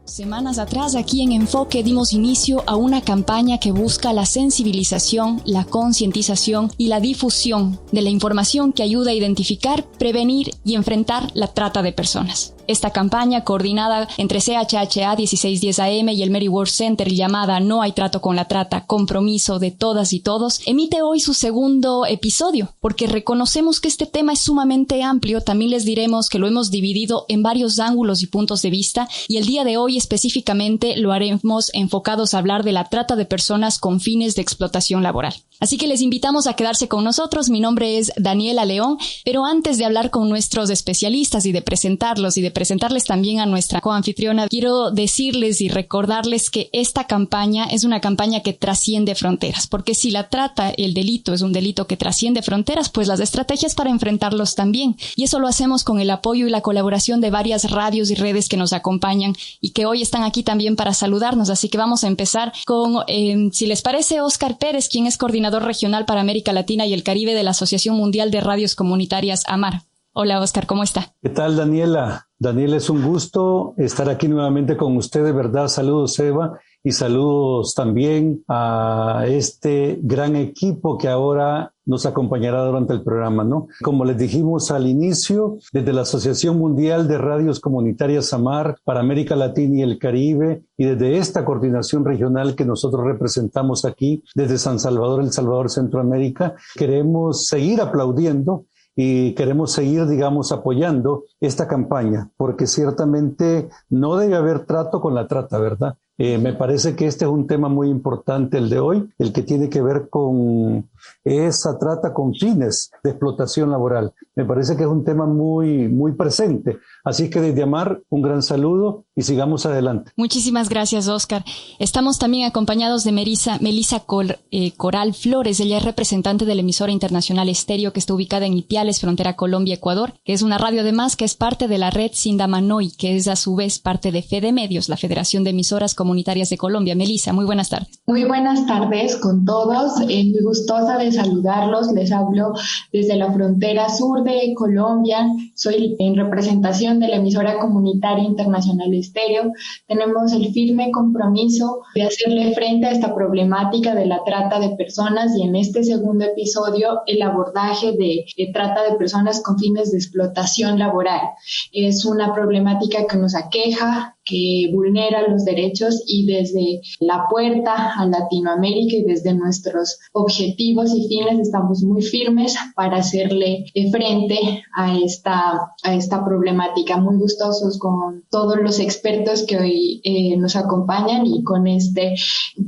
Semanas atrás, aquí en Enfoque, dimos inicio a una campaña que busca la sensibilización, la concientización y la difusión de la información que ayuda a identificar, prevenir y enfrentar la trata de personas. Esta campaña, coordinada entre CHHA 1610 AM y el Mary Ward Center, llamada No hay trato con la trata, compromiso de todas y todos, emite hoy su segundo episodio. Porque reconocemos que este tema es sumamente amplio, también les diremos que lo hemos dividido en varios ángulos y puntos de vista, y el día de hoy específicamente lo haremos enfocados a hablar de la trata de personas con fines de explotación laboral. Así que les invitamos a quedarse con nosotros. Mi nombre es Daniela León, pero antes de hablar con nuestros especialistas y de presentarlos y de presentarles también a nuestra coanfitriona, quiero decirles y recordarles que esta campaña es una campaña que trasciende fronteras, porque si la trata, el delito, es un delito que trasciende fronteras, pues las estrategias para enfrentarlos también. Y eso lo hacemos con el apoyo y la colaboración de varias radios y redes que nos acompañan y que hoy están aquí también para saludarnos. Así que vamos a empezar con, si les parece, Óscar Pérez, quien es coordinador regional para América Latina y el Caribe de la Asociación Mundial de Radios Comunitarias, AMAR. Hola, Óscar, ¿cómo está? ¿Qué tal, Daniela? Daniela, es un gusto estar aquí nuevamente con usted, de verdad. Saludos, Eva, y saludos también a este gran equipo que ahora nos acompañará durante el programa, ¿no? Como les dijimos al inicio, desde la Asociación Mundial de Radios Comunitarias AMAR para América Latina y el Caribe, y desde esta coordinación regional que nosotros representamos aquí, desde San Salvador, El Salvador, Centroamérica, queremos seguir aplaudiendo y queremos seguir, digamos, apoyando esta campaña, porque ciertamente no debe haber trato con la trata, ¿verdad? Me parece que este es un tema muy importante, el de hoy, el que tiene que ver con esa trata con fines de explotación laboral. Me parece que es un tema muy, muy presente. Así que desde AMAR, un gran saludo y sigamos adelante. Muchísimas gracias, Óscar. Estamos también acompañados de Melissa Coral Flores. Ella es representante de la emisora internacional Estéreo, que está ubicada en Ipiales, frontera Colombia-Ecuador, que es una radio además que es parte de la red Sindamanoy, que es a su vez parte de Fede Medios, la Federación de Emisoras Comunitarias de Colombia. Melissa, muy buenas tardes. Muy buenas tardes con todos. Muy gustosa de saludarlos. Les hablo desde la frontera sur de Colombia. Soy en representación de la emisora comunitaria internacional Estéreo. Tenemos el firme compromiso de hacerle frente a esta problemática de la trata de personas, y en este segundo episodio el abordaje de trata de personas con fines de explotación laboral. Es una problemática que nos aqueja, que vulnera los derechos, y desde la puerta a Latinoamérica y desde nuestros objetivos y fines estamos muy firmes para hacerle frente a esta problemática. Muy gustosos con todos los expertos que hoy nos acompañan y con este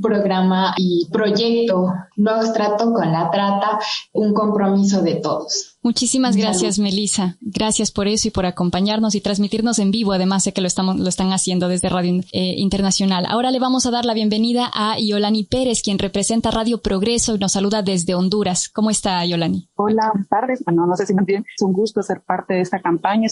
programa y proyecto Nuevos Trato con la Trata, un compromiso de todos. Muchísimas gracias, Melissa. Gracias por eso y por acompañarnos y transmitirnos en vivo. Además, sé que lo están haciendo desde Radio Internacional. Ahora le vamos a dar la bienvenida a Yolani Pérez, quien representa Radio Progreso y nos saluda desde Honduras. ¿Cómo está, Yolani? Hola, buenas tardes. Bueno, no sé si me entienden. Es un gusto ser parte de esta campaña.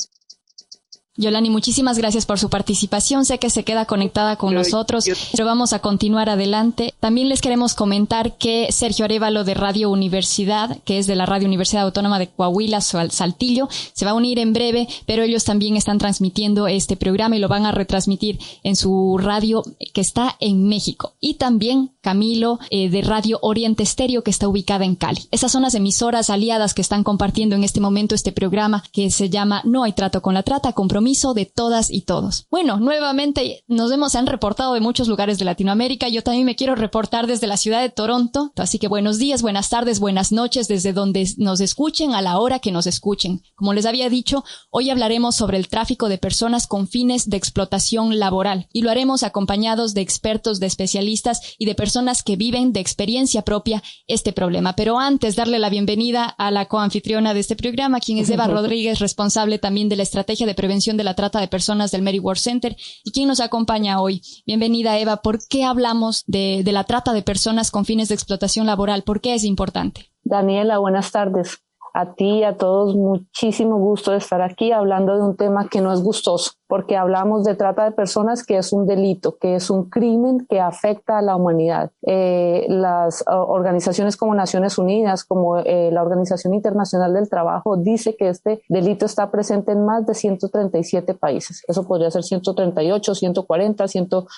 Yolani, muchísimas gracias por su participación. Sé que se queda conectada con nosotros, pero vamos a continuar adelante. También les queremos comentar que Sergio Arévalo de Radio Universidad, que es de la Radio Universidad Autónoma de Coahuila, Saltillo, se va a unir en breve, pero ellos también están transmitiendo este programa y lo van a retransmitir en su radio que está en México. Y también Camilo de Radio Oriente Estéreo, que está ubicada en Cali. Esas son las emisoras aliadas que están compartiendo en este momento este programa que se llama No hay trato con la trata, compromiso de todas y todos. Bueno, nuevamente se han reportado de muchos lugares de Latinoamérica. Yo también me quiero reportar desde la ciudad de Toronto. Así que buenos días, buenas tardes, buenas noches, desde donde nos escuchen, a la hora que nos escuchen. Como les había dicho, hoy hablaremos sobre el tráfico de personas con fines de explotación laboral, y lo haremos acompañados de expertos, de especialistas y de personas que viven de experiencia propia este problema. Pero antes, darle la bienvenida a la coanfitriona de este programa, quien es Eva Rodríguez, responsable también de la estrategia de prevención de la trata de personas del Mary Ward Center, y quien nos acompaña hoy. Bienvenida, Eva. ¿Por qué hablamos de la trata de personas con fines de explotación laboral? ¿Por qué es importante? Daniela, buenas tardes. A ti y a todos, muchísimo gusto de estar aquí hablando de un tema que no es gustoso. porque hablamos de trata de personas, que es un delito, que es un crimen que afecta a la humanidad. Las organizaciones como Naciones Unidas, como la Organización Internacional del Trabajo, dice que este delito está presente en más de 137 países. Eso podría ser 138, 140,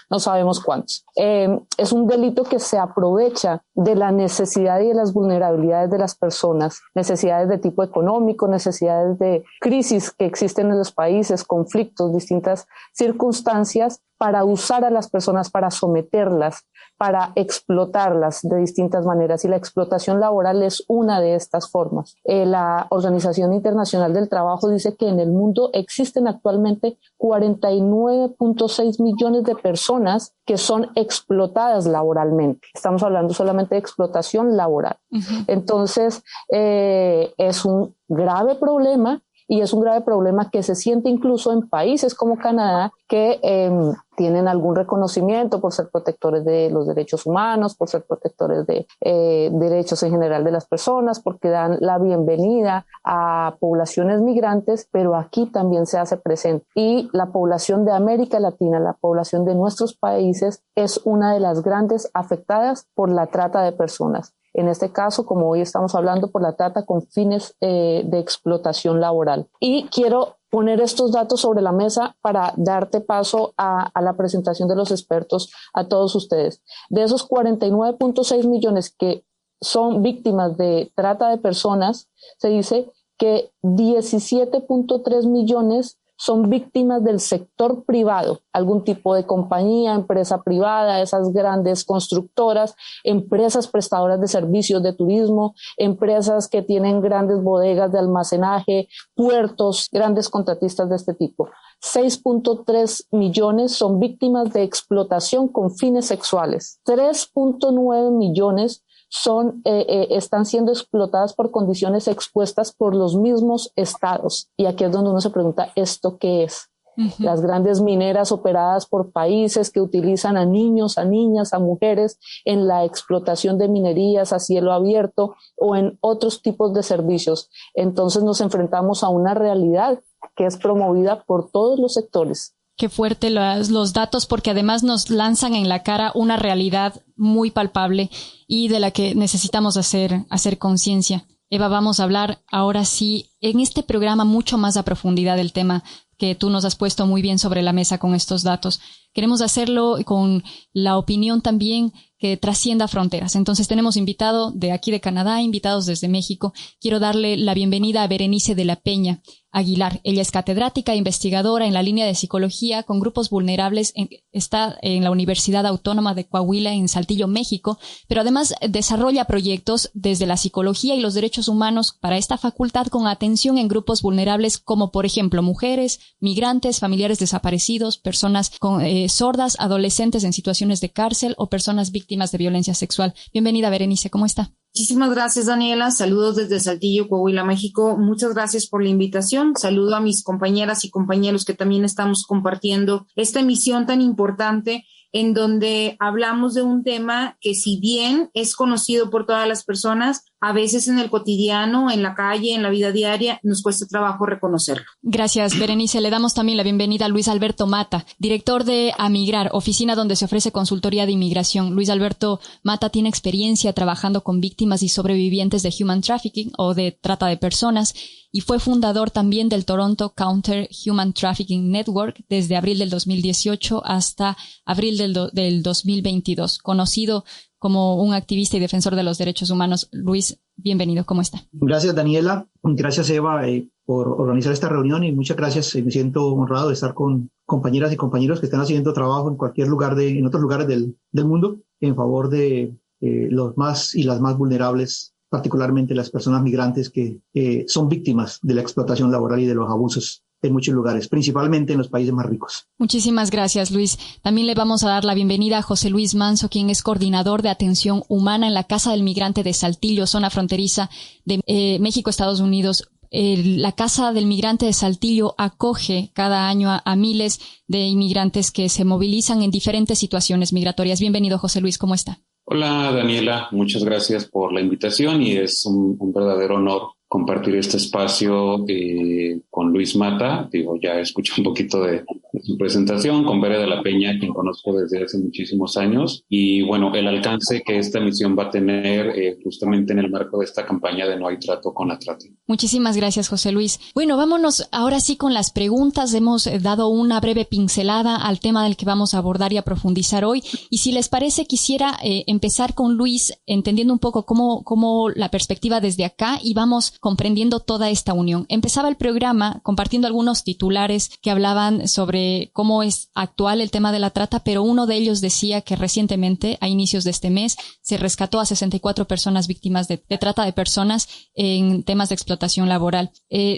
no sabemos cuántos. Es un delito que se aprovecha de la necesidad y de las vulnerabilidades de las personas, necesidades de tipo económico, necesidades de crisis que existen en los países, conflictos, distintas circunstancias, para usar a las personas, para someterlas, para explotarlas de distintas maneras. Y la explotación laboral es una de estas formas. La Organización Internacional del Trabajo dice que en el mundo existen actualmente 49.6 millones de personas que son explotadas laboralmente. Estamos hablando solamente de explotación laboral. Uh-huh. Entonces, es un grave problema. Y es un grave problema que se siente incluso en países como Canadá, que tienen algún reconocimiento por ser protectores de los derechos humanos, por ser protectores de derechos en general de las personas, porque dan la bienvenida a poblaciones migrantes, pero aquí también se hace presente. Y la población de América Latina, la población de nuestros países, es una de las grandes afectadas por la trata de personas. En este caso, como hoy estamos hablando, por la trata con fines de explotación laboral. Y quiero poner estos datos sobre la mesa para darte paso a la presentación de los expertos a todos ustedes. De esos 49.6 millones que son víctimas de trata de personas, se dice que 17.3 millones son víctimas del sector privado, algún tipo de compañía, empresa privada, esas grandes constructoras, empresas prestadoras de servicios de turismo, empresas que tienen grandes bodegas de almacenaje, puertos, grandes contratistas de este tipo. 6.3 millones son víctimas de explotación con fines sexuales. 3.9 millones están siendo explotadas por condiciones expuestas por los mismos estados. Y aquí es donde uno se pregunta, ¿esto qué es? Uh-huh. Las grandes mineras operadas por países que utilizan a niños, a niñas, a mujeres en la explotación de minerías a cielo abierto o en otros tipos de servicios. Entonces nos enfrentamos a una realidad que es promovida por todos los sectores. Qué fuerte los datos, porque además nos lanzan en la cara una realidad muy palpable y de la que necesitamos hacer conciencia. Eva, vamos a hablar ahora sí en este programa mucho más a profundidad del tema que tú nos has puesto muy bien sobre la mesa con estos datos. Queremos hacerlo con la opinión también que trascienda fronteras. Entonces tenemos invitado de aquí de Canadá, invitados desde México. Quiero darle la bienvenida a Berenice de la Peña Aguilar. Ella es catedrática e investigadora en la línea de psicología con grupos vulnerables. Está en la Universidad Autónoma de Coahuila en Saltillo, México, pero además desarrolla proyectos desde la psicología y los derechos humanos para esta facultad con atención en grupos vulnerables como, por ejemplo, mujeres, migrantes, familiares desaparecidos, personas sordas, adolescentes en situaciones de cárcel o personas víctimas de violencia sexual. Bienvenida, Berenice, ¿cómo está? Muchísimas gracias, Daniela. Saludos desde Saltillo, Coahuila, México. Muchas gracias por la invitación. Saludo a mis compañeras y compañeros que también estamos compartiendo esta emisión tan importante en donde hablamos de un tema que, si bien es conocido por todas las personas, a veces en el cotidiano, en la calle, en la vida diaria, nos cuesta trabajo reconocerlo. Gracias, Berenice. Le damos también la bienvenida a Luis Alberto Mata, director de Amigrar, oficina donde se ofrece consultoría de inmigración. Luis Alberto Mata tiene experiencia trabajando con víctimas y sobrevivientes de human trafficking o de trata de personas y fue fundador también del Toronto Counter Human Trafficking Network desde abril del 2018 hasta abril del 2022, conocido como un activista y defensor de los derechos humanos. Luis, bienvenido, ¿cómo está? Gracias, Daniela. Gracias, Eva, por organizar esta reunión y muchas gracias. Me siento honrado de estar con compañeras y compañeros que están haciendo trabajo en cualquier lugar en otros lugares del mundo en favor de los más y las más vulnerables, particularmente las personas migrantes que son víctimas de la explotación laboral y de los abusos en muchos lugares, principalmente en los países más ricos. Muchísimas gracias, Luis. También le vamos a dar la bienvenida a José Luis Manso, quien es coordinador de atención humana en la Casa del Migrante de Saltillo, zona fronteriza de México, Estados Unidos. La Casa del Migrante de Saltillo acoge cada año a miles de inmigrantes que se movilizan en diferentes situaciones migratorias. Bienvenido, José Luis, ¿cómo está? Hola, Daniela. Muchas gracias por la invitación y es un verdadero honor compartir este espacio con Luis Mata. Ya escuché un poquito de su presentación, con Bere de la Peña, quien conozco desde hace muchísimos años, y bueno, el alcance que esta misión va a tener justamente en el marco de esta campaña de No hay trato con la trata. Muchísimas gracias, José Luis. Bueno, vámonos ahora sí con las preguntas. Hemos dado una breve pincelada al tema del que vamos a abordar y a profundizar hoy, y si les parece, quisiera empezar con Luis, entendiendo un poco cómo la perspectiva desde acá, y vamos comprendiendo toda esta unión. Empezaba el programa compartiendo algunos titulares que hablaban sobre cómo es actual el tema de la trata, pero uno de ellos decía que recientemente, a inicios de este mes, se rescató a 64 personas víctimas de trata de personas en temas de explotación laboral.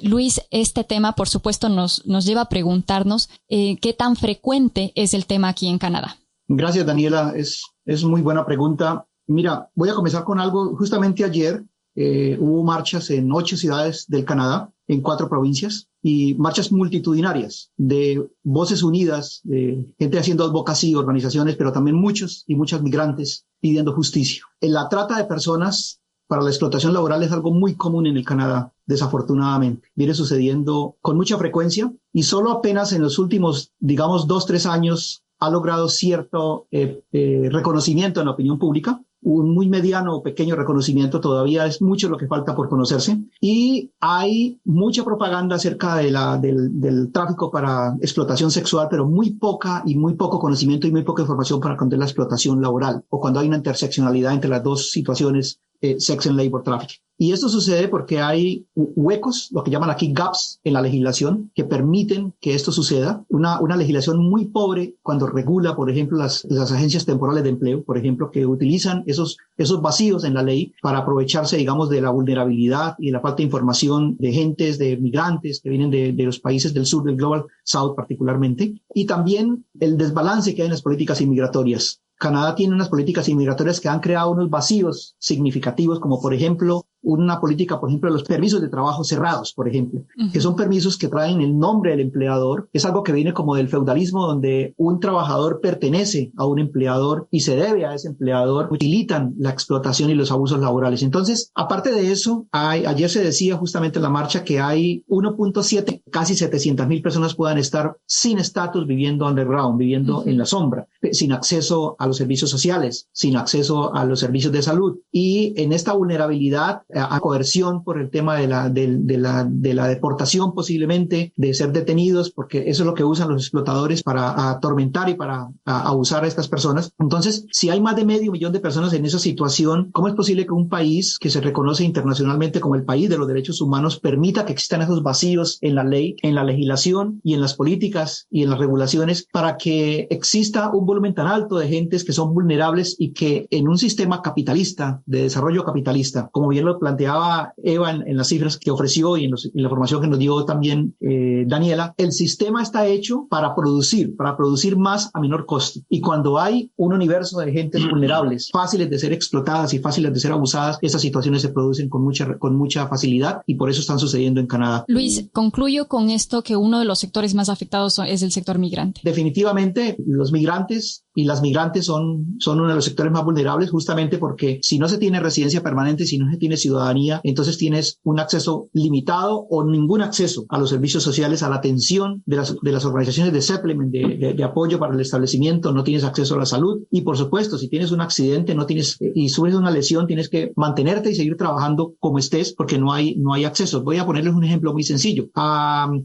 Luis, este tema, por supuesto, nos lleva a preguntarnos qué tan frecuente es el tema aquí en Canadá. Gracias, Daniela. Es muy buena pregunta. Mira, voy a comenzar con algo. Justamente ayer hubo marchas en 8 ciudades del Canadá, en 4 provincias, y marchas multitudinarias de voces unidas, de gente haciendo advocacy, organizaciones, pero también muchos y muchas migrantes pidiendo justicia. La trata de personas para la explotación laboral es algo muy común en el Canadá, desafortunadamente. Viene sucediendo con mucha frecuencia y solo apenas en los últimos, digamos, 2-3 años ha logrado cierto reconocimiento en la opinión pública. Un muy mediano o pequeño reconocimiento, todavía es mucho lo que falta por conocerse, y hay mucha propaganda acerca del tráfico para explotación sexual, pero muy poco conocimiento y muy poca información para contar la explotación laboral, o cuando hay una interseccionalidad entre las dos situaciones, sex and labor trafficking. Y esto sucede porque hay huecos, lo que llaman aquí gaps en la legislación, que permiten que esto suceda. Una legislación muy pobre cuando regula, por ejemplo, las agencias temporales de empleo, por ejemplo, que utilizan esos vacíos en la ley para aprovecharse, digamos, de la vulnerabilidad y de la falta de información de gentes, de migrantes que vienen de los países del sur, del Global South particularmente, y también el desbalance que hay en las políticas inmigratorias. Canadá tiene unas políticas inmigratorias que han creado unos vacíos significativos, como por ejemplo una política, por ejemplo, de los permisos de trabajo cerrados, por ejemplo, que son permisos que traen el nombre del empleador. Es algo que viene como del feudalismo, donde un trabajador pertenece a un empleador y se debe a ese empleador. Utilitan la explotación y los abusos laborales. Entonces, aparte de eso, ayer se decía justamente en la marcha que hay 1.7, casi 700,000 personas puedan estar sin estatus, viviendo underground, viviendo en la sombra, sin acceso a los servicios sociales, sin acceso a los servicios de salud. Y en esta vulnerabilidad, a coerción por el tema de la deportación, posiblemente, de ser detenidos, porque eso es lo que usan los explotadores para atormentar y para abusar a estas personas. Entonces, si hay más de 500,000 de personas en esa situación, ¿cómo es posible que un país que se reconoce internacionalmente como el país de los derechos humanos permita que existan esos vacíos en la ley, en la legislación y en las políticas y en las regulaciones para que exista un volumen tan alto de gentes que son vulnerables y que en un sistema capitalista, de desarrollo capitalista, como bien lo planteaba Eva en las cifras que ofreció y en la información que nos dio también Daniela, el sistema está hecho para producir más a menor costo. Y cuando hay un universo de gentes vulnerables, fáciles de ser explotadas y fáciles de ser abusadas, estas situaciones se producen con mucha facilidad, y por eso están sucediendo en Canadá. Luis, concluyo con esto, que uno de los sectores más afectados es el sector migrante. Definitivamente, los migrantes y las migrantes son uno de los sectores más vulnerables, justamente porque si no se tiene residencia permanente, si no se tiene ciudadanía, entonces tienes un acceso limitado o ningún acceso a los servicios sociales, a la atención de las organizaciones de supplement, de apoyo para el establecimiento, no tienes acceso a la salud, y por supuesto, si tienes un accidente y sufres una lesión, tienes que mantenerte y seguir trabajando como estés, porque no hay acceso. Voy a ponerles un ejemplo muy sencillo.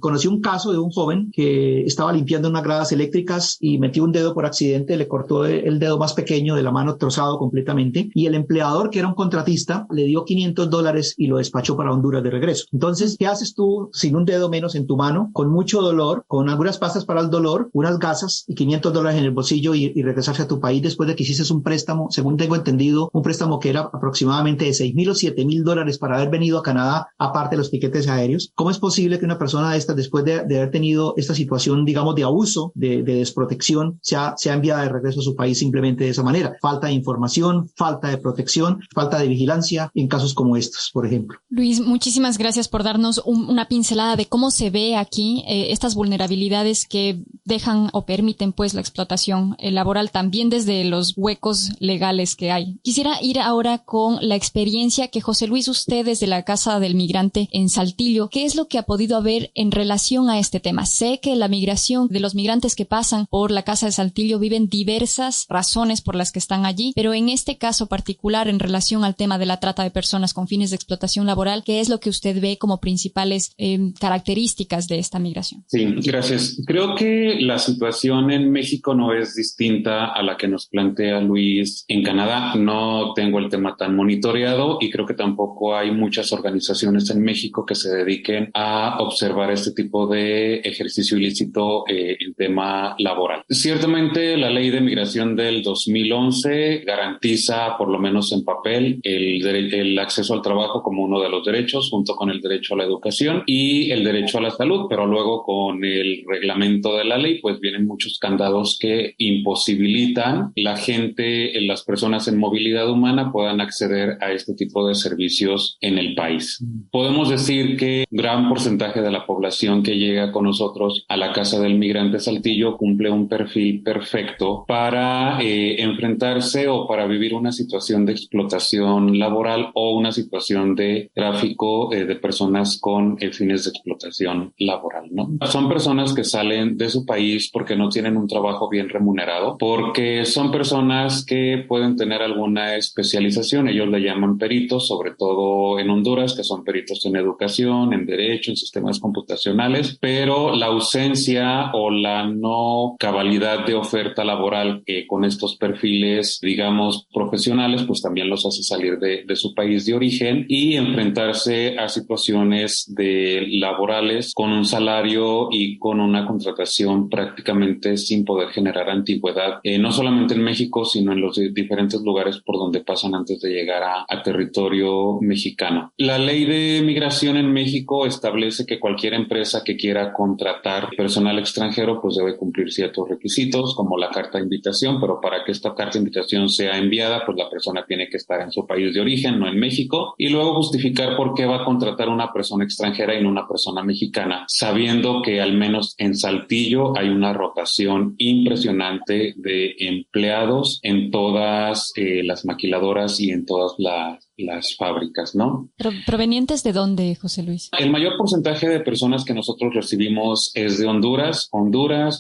Conocí un caso de un joven que estaba limpiando unas gradas eléctricas y metió un dedo por accidente, le cortó el dedo más pequeño de la mano, trozado completamente, y el empleador, que era un contratista, le dio $500 y lo despachó para Honduras de regreso. Entonces, ¿qué haces tú sin un dedo menos en tu mano, con mucho dolor, con algunas pastas para el dolor, unas gasas y $500 en el bolsillo, y regresarse a tu país después de que hiciste un préstamo, según tengo entendido, un préstamo que era aproximadamente de $6,000 o $7,000 para haber venido a Canadá, aparte de los tiquetes aéreos? ¿Cómo es posible que una persona de estas, después de haber tenido esta situación, digamos, de abuso, de desprotección, sea enviada de regreso a su país simplemente de esa manera. Falta de información, falta de protección, falta de vigilancia en casos como estos, por ejemplo. Luis, muchísimas gracias por darnos una pincelada de cómo se ve aquí estas vulnerabilidades que dejan o permiten pues la explotación laboral también desde los huecos legales que hay. Quisiera ir ahora con la experiencia que José Luis, usted desde la Casa del Migrante en Saltillo, ¿qué es lo que ha podido haber en relación a este tema? Sé que la migración de los migrantes que pasan por la Casa de Saltillo viven diversas razones por las que están allí, pero en este caso particular en relación al tema de la trata de personas con fines de explotación laboral, ¿qué es lo que usted ve como principales características de esta migración? Sí, gracias. Creo que la situación en México no es distinta a la que nos plantea Luis en Canadá. No tengo el tema tan monitoreado y creo que tampoco hay muchas organizaciones en México que se dediquen a observar este tipo de ejercicio ilícito en tema laboral. Ciertamente la ley de migración del 2011 garantiza, por lo menos en papel, el acceso al trabajo como uno de los derechos, junto con el derecho a la educación y el derecho a la salud, pero luego con el reglamento de la ley pues vienen muchos candados que imposibilitan la gente, las personas en movilidad humana puedan acceder a este tipo de servicios en el país. Podemos decir que un gran porcentaje de la población que llega con nosotros a la Casa del Migrante Saltillo cumple un perfil perfecto para enfrentarse o para vivir una situación de explotación laboral o una situación de tráfico de personas con fines de explotación laboral, ¿no? Son personas que salen de su país porque no tienen un trabajo bien remunerado, porque son personas que pueden tener alguna especialización, ellos le llaman peritos, sobre todo en Honduras, que son peritos en educación, en derecho, en sistemas computacionales, pero la ausencia o la no cabalidad de oferta laboral con estos perfiles, digamos, profesionales, pues también los hace salir de su país de origen y enfrentarse a situaciones laborales con un salario y con una contratación prácticamente sin poder generar antigüedad, no solamente en México, sino en los diferentes lugares por donde pasan antes de llegar a territorio mexicano. La ley de migración en México establece que cualquier empresa que quiera contratar personal extranjero pues debe cumplir ciertos requisitos, como la carta de invitación, pero para que esta carta de invitación sea enviada, pues la persona tiene que estar en su país de origen, no en México, y luego justificar por qué va a contratar una persona extranjera y no una persona mexicana, sabiendo que al menos en Saltillo hay una rotación impresionante de empleados en todas las maquiladoras y en todas las fábricas, ¿no? ¿Provenientes de dónde, José Luis? El mayor porcentaje de personas que nosotros recibimos es de Honduras,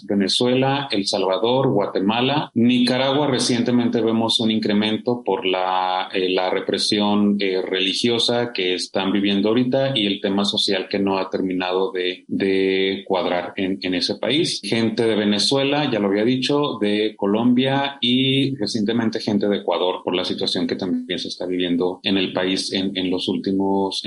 Venezuela, El Salvador, Guatemala. Nicaragua recientemente vemos un incremento por la represión religiosa que están viviendo ahorita y el tema social que no ha terminado de cuadrar en ese país. Gente de Venezuela, ya lo había dicho, de Colombia y recientemente gente de Ecuador por la situación que también se está viviendo en el país en los últimos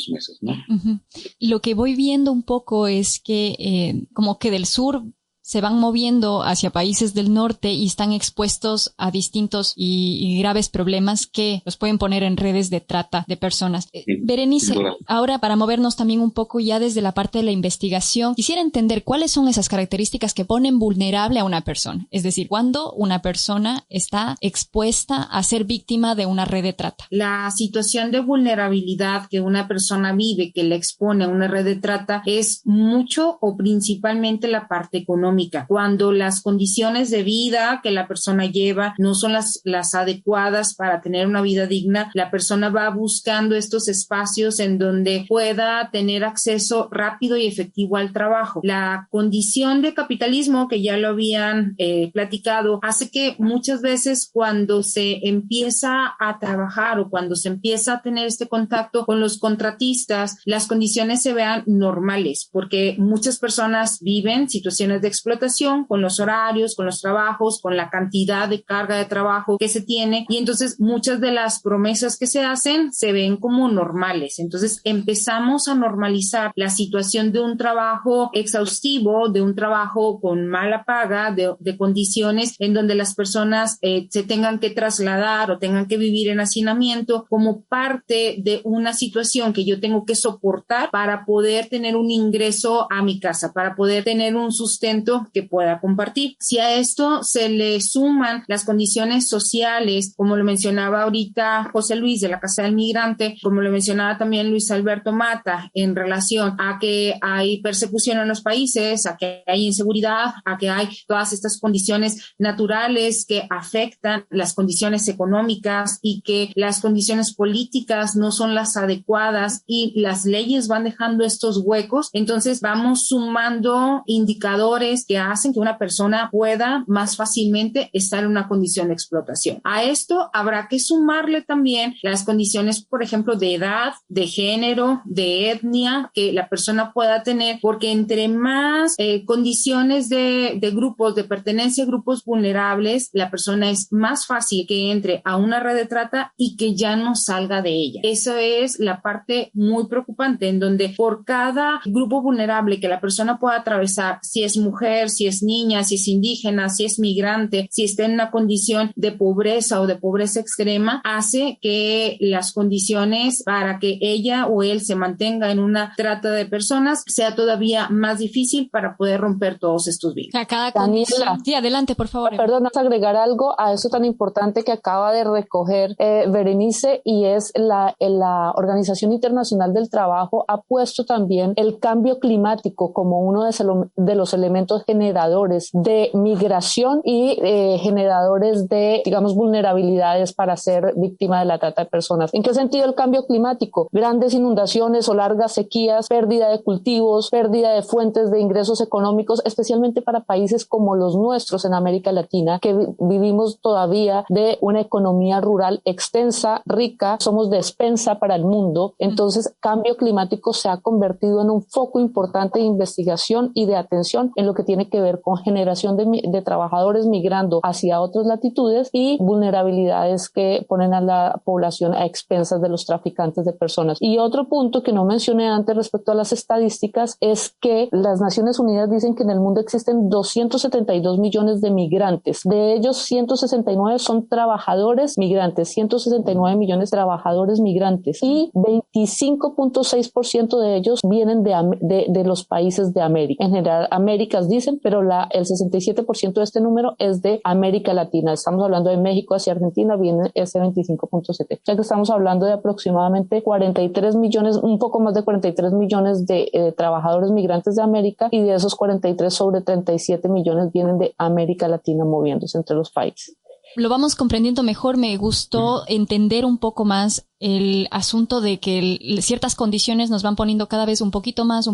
meses, ¿no? Uh-huh. Lo que voy viendo un poco es que como que del sur se van moviendo hacia países del norte y están expuestos a distintos y graves problemas que los pueden poner en redes de trata de personas. Berenice, ahora para movernos también un poco ya desde la parte de la investigación, quisiera entender cuáles son esas características que ponen vulnerable a una persona. Es decir, cuando una persona está expuesta a ser víctima de una red de trata. La situación de vulnerabilidad que una persona vive, que le expone a una red de trata, es mucho o principalmente la parte económica. Cuando las condiciones de vida que la persona lleva no son las adecuadas para tener una vida digna, la persona va buscando estos espacios en donde pueda tener acceso rápido y efectivo al trabajo. La condición de capitalismo, que ya lo habían platicado, hace que muchas veces cuando se empieza a trabajar o cuando se empieza a tener este contacto con los contratistas, las condiciones se vean normales, porque muchas personas viven situaciones de explotación con los horarios, con los trabajos, con la cantidad de carga de trabajo que se tiene, y entonces muchas de las promesas que se hacen se ven como normales. Entonces empezamos a normalizar la situación de un trabajo exhaustivo, de un trabajo con mala paga, de condiciones en donde las personas se tengan que trasladar o tengan que vivir en hacinamiento como parte de una situación que yo tengo que soportar para poder tener un ingreso a mi casa, para poder tener un sustento conocimiento que pueda compartir. Si a esto se le suman las condiciones sociales, como lo mencionaba ahorita José Luis de la Casa del Migrante, como lo mencionaba también Luis Alberto Mata, en relación a que hay persecución en los países, a que hay inseguridad, a que hay todas estas condiciones naturales que afectan las condiciones económicas y que las condiciones políticas no son las adecuadas y las leyes van dejando estos huecos, entonces vamos sumando indicadores que hacen que una persona pueda más fácilmente estar en una condición de explotación. A esto habrá que sumarle también las condiciones, por ejemplo, de edad, de género, de etnia que la persona pueda tener, porque entre más condiciones de grupos, de pertenencia a grupos vulnerables, la persona es más fácil que entre a una red de trata y que ya no salga de ella. Eso es la parte muy preocupante, en donde por cada grupo vulnerable que la persona pueda atravesar, si es mujer, si es niña, si es indígena, si es migrante, si está en una condición de pobreza o de pobreza extrema, hace que las condiciones para que ella o él se mantenga en una trata de personas sea todavía más difícil para poder romper todos estos vínculos. Daniela, sí, adelante, por favor. Perdón, ¿vas a agregar algo a eso tan importante que acaba de recoger Berenice? Y es la Organización Internacional del Trabajo ha puesto también el cambio climático como uno de los elementos generadores de migración y generadores de, digamos, vulnerabilidades para ser víctima de la trata de personas. ¿En qué sentido el cambio climático? Grandes inundaciones o largas sequías, pérdida de cultivos, pérdida de fuentes de ingresos económicos, especialmente para países como los nuestros en América Latina, que vivimos todavía de una economía rural extensa, rica, somos despensa para el mundo. Entonces, cambio climático se ha convertido en un foco importante de investigación y de atención en lo que tiene que ver con generación de trabajadores migrando hacia otras latitudes y vulnerabilidades que ponen a la población a expensas de los traficantes de personas. Y otro punto que no mencioné antes respecto a las estadísticas es que las Naciones Unidas dicen que en el mundo existen 272 millones de migrantes. De ellos, 169 son trabajadores migrantes, 169 millones de trabajadores migrantes, y 25.6% de ellos vienen de los países de América. En general, Américas dicen, pero el 67% de este número es de América Latina. Estamos hablando de México hacia Argentina, viene ese 25.7%. O sea que estamos hablando de aproximadamente 43 millones, un poco más de 43 millones de trabajadores migrantes de América, y de esos 43, sobre 37 millones vienen de América Latina moviéndose entre los países. Lo vamos comprendiendo mejor. Me gustó entender un poco más el asunto de que ciertas condiciones nos van poniendo cada vez un poquito más